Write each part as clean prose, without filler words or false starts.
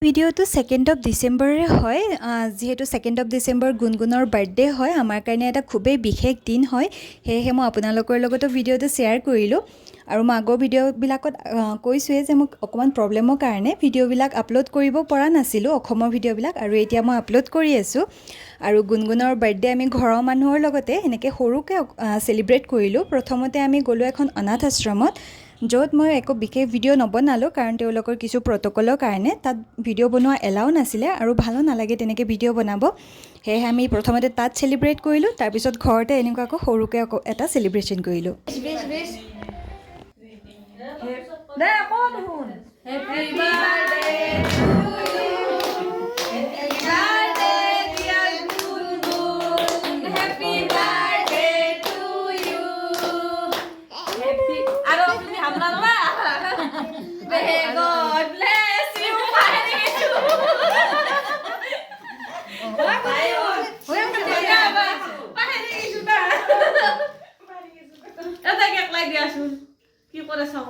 ভিডিঅ'টো 2nd of ডিচেম্বৰৰে হয় যিহেতু 2nd অফ ডিচেম্বৰ গুণগুণৰ বাৰ্থডে হয় আমাৰ কাৰণে এটা খুবেই বিশেষ দিন হয় সেয়েহে মই আপোনালোকৰ লগতো ভিডিঅ'টো শ্বেয়াৰ কৰিলোঁ আৰু মই আগৰ ভিডিঅ'বিলাকত কৈছোঁৱে যে মোক অকণমান প্ৰব্লেমৰ কাৰণে ভিডিঅ'বিলাক আপলোড কৰিব পৰা নাছিলোঁ অসমৰ ভিডিঅ'বিলাক আৰু এতিয়া মই আপলোড কৰি আছোঁ আৰু গুণগুণৰ বাৰ্থডে আমি ঘৰৰ মানুহৰ লগতে এনেকৈ সৰুকৈ চেলিব্ৰেট কৰিলোঁ প্ৰথমতে আমি গ'লোঁ এখন অনাথ আশ্ৰমত য'ত মই একো বিশেষ ভিডিঅ' নবনালোঁ কাৰণ তেওঁলোকৰ কিছু প্ৰট'কলৰ কাৰণে তাত ভিডিঅ' বনোৱা এলাও নাছিলে আৰু ভালো নালাগে তেনেকৈ ভিডিঅ' বনাব সেয়েহে আমি প্ৰথমতে তাত চেলিব্ৰেট কৰিলোঁ তাৰপিছত ঘৰতে এনেকুৱাকৈ সৰুকৈ এটা চেলিব্ৰেশ্যন কৰিলোঁ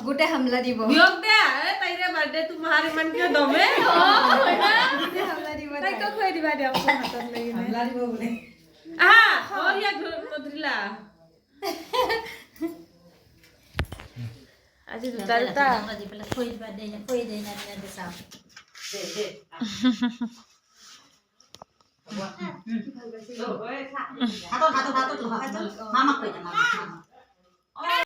গোটে হামলা দিব বিয়ক দে তাইৰে বাৰ্থডে তোমাৰ ইমান কিয় দমে হামলা দিব তাইক খুৱাই দিবা দিয়ক হাতত লাগি হামলা দিব বোলে আহা অ ইয়া নধৰিলা আজি দুটা দুটা দি পেলাই খুৱাই দিবা দে খুৱাই দে না দে চাও দে হাতত মামা কৈ দে মামা